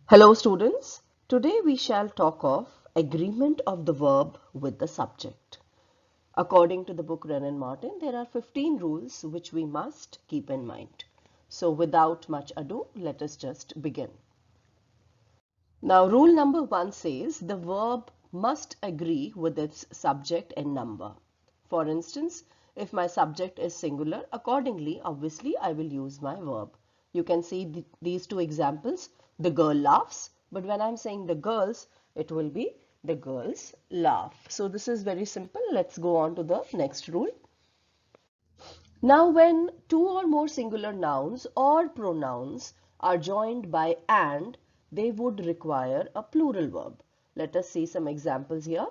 Hello students, today we shall talk of agreement of the verb with the subject. According to the book Wren and Martin, there are 15 rules which we must keep in mind. So without much ado, let us just begin. Now rule number 1 says the verb must agree with its subject and number. For instance, if my subject is singular, accordingly, obviously I will use my verb. You can see these two examples. The girl laughs, but when I'm saying the girls, it will be the girls laugh. So this is very simple. Let's go on to the next rule. Now when two or more singular nouns or pronouns are joined by and, they would require a plural verb. Let us see some examples here.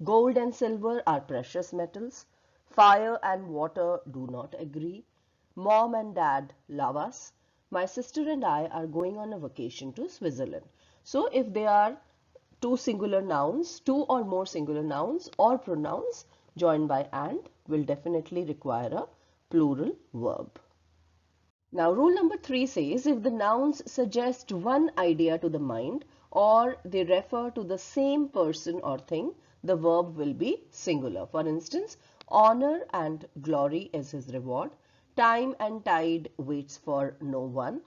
Gold and silver are precious metals. Fire and water do not agree. Mom and dad love us. My sister and I are going on a vacation to Switzerland. So if they are two or more singular nouns or pronouns joined by and will definitely require a plural verb. Now rule number 3 says if the nouns suggest one idea to the mind or they refer to the same person or thing, the verb will be singular. For instance, honor and glory is his reward. Time and tide waits for no one.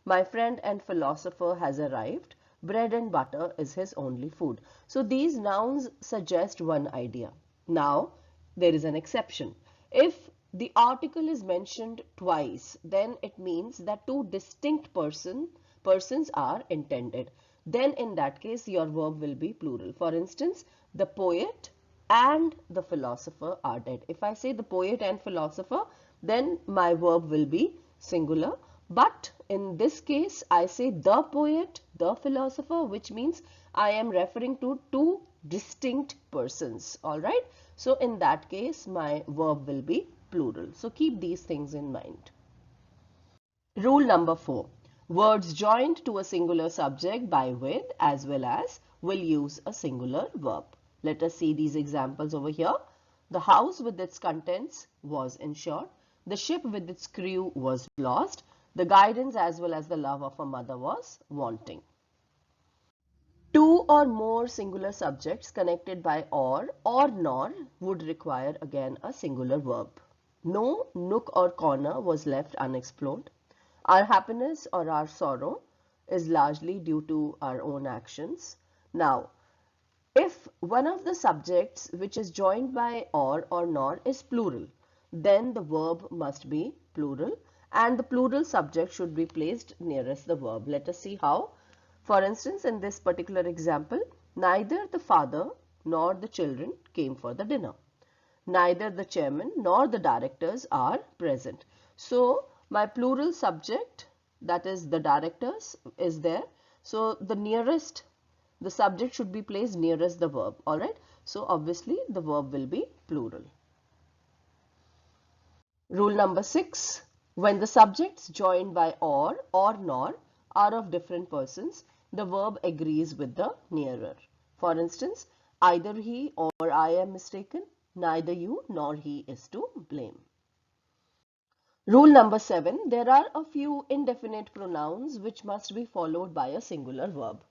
My friend and philosopher has arrived. Bread and butter is his only food. So these nouns suggest one idea. Now, there is an exception. If the article is mentioned twice, then it means that two distinct persons are intended. Then in that case, your verb will be plural. For instance, the poet and the philosopher are dead. If I say the poet and philosopher, then my verb will be singular. But in this case, I say the poet, the philosopher, which means I am referring to two distinct persons. All right. So in that case, my verb will be plural. So keep these things in mind. Rule number 4. Words joined to a singular subject by with as well as will use a singular verb. Let us see these examples over here. The house with its contents was insured. The ship with its crew was lost. The guidance as well as the love of a mother was wanting. Two or more singular subjects connected by or nor would require again a singular verb. No nook or corner was left unexplored. Our happiness or our sorrow is largely due to our own actions. Now, if one of the subjects which is joined by or nor is plural, then the verb must be plural and the plural subject should be placed nearest the verb. Let us see how. For instance, in this particular example, neither the father nor the children came for the dinner. Neither the chairman nor the directors are present. So my plural subject, that is the directors, is there. So the subject should be placed nearest the verb. Alright. So obviously the verb will be plural. Rule number 6. When the subjects joined by or nor are of different persons, the verb agrees with the nearer. For instance, either he or I am mistaken, neither you nor he is to blame. Rule number 7. There are a few indefinite pronouns which must be followed by a singular verb.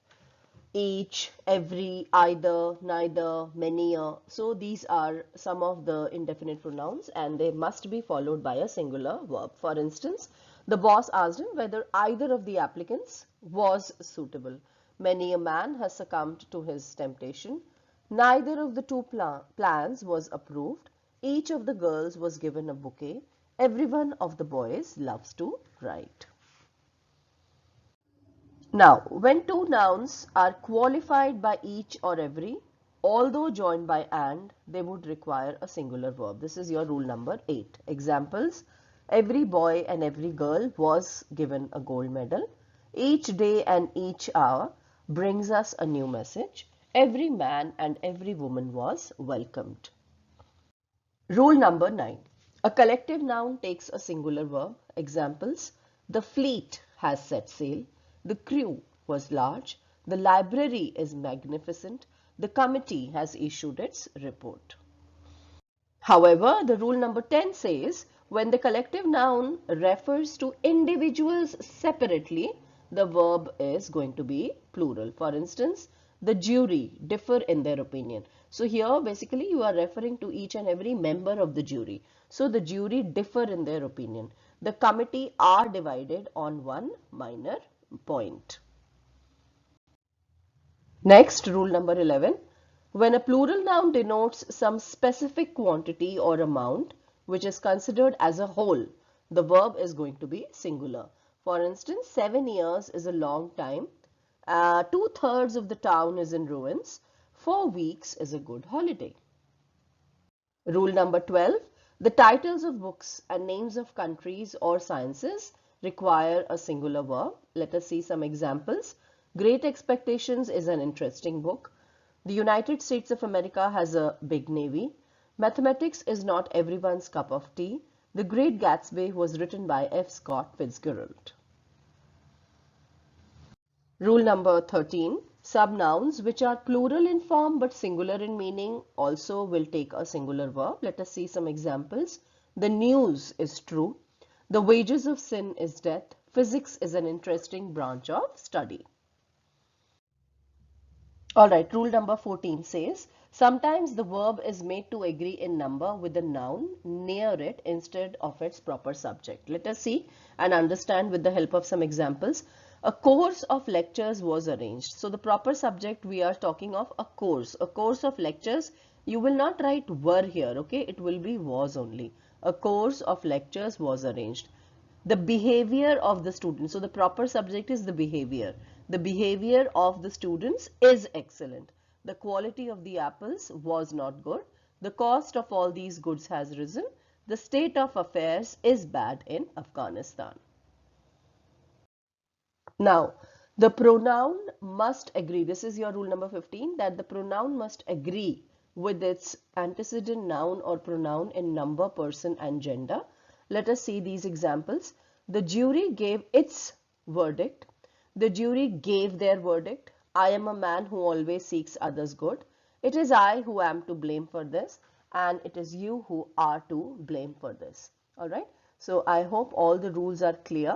Each, every, either, neither, many. So these are some of the indefinite pronouns and they must be followed by a singular verb. For instance, the boss asked him whether either of the applicants was suitable. Many a man has succumbed to his temptation. Neither of the two plans was approved. Each of the girls was given a bouquet. Every one of the boys loves to write. Now, when two nouns are qualified by each or every, although joined by and, they would require a singular verb. This is your rule number 8. Examples: every boy and every girl was given a gold medal. Each day and each hour brings us a new message. Every man and every woman was welcomed. Rule number 9. A collective noun takes a singular verb. Examples: the fleet has set sail. The crew was large. The library is magnificent. The committee has issued its report. However, the rule number 10 says when the collective noun refers to individuals separately, the verb is going to be plural. For instance, the jury differ in their opinion. So here basically you are referring to each and every member of the jury. So the jury differ in their opinion. The committee are divided on one minor point. Next, rule number 11. When a plural noun denotes some specific quantity or amount which is considered as a whole, the verb is going to be singular. For instance, 7 years is a long time. 2/3 of the town is in ruins. 4 weeks is a good holiday. Rule number 12. The titles of books and names of countries or sciences require a singular verb. Let us see some examples. Great Expectations is an interesting book. The United States of America has a big navy. Mathematics is not everyone's cup of tea. The Great Gatsby was written by F. Scott Fitzgerald. Rule number 13. Subnouns which are plural in form but singular in meaning also will take a singular verb. Let us see some examples. The news is true. The wages of sin is death. Physics is an interesting branch of study. Alright, rule number 14 says, sometimes the verb is made to agree in number with the noun near it instead of its proper subject. Let us see and understand with the help of some examples. A course of lectures was arranged. So the proper subject we are talking of a course. A course of lectures, you will not write were here, okay? It will be was only. A course of lectures was arranged. The behavior of the students. So the proper subject is the behavior. The behavior of the students is excellent. The quality of the apples was not good. The cost of all these goods has risen. The state of affairs is bad in Afghanistan. Now, the pronoun must agree. This is your rule number 15, that the pronoun must agree with its antecedent noun or pronoun in number, person and gender. Let us see these examples. The jury gave its verdict. The jury gave their verdict. I am a man who always seeks others' good. It is I who am to blame for this, and it is you who are to blame for this. Alright. So I hope all the rules are clear.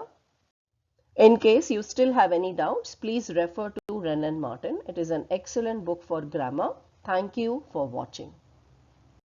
In case you still have any doubts, please refer to Wren and Martin. It is an excellent book for grammar. Thank you for watching.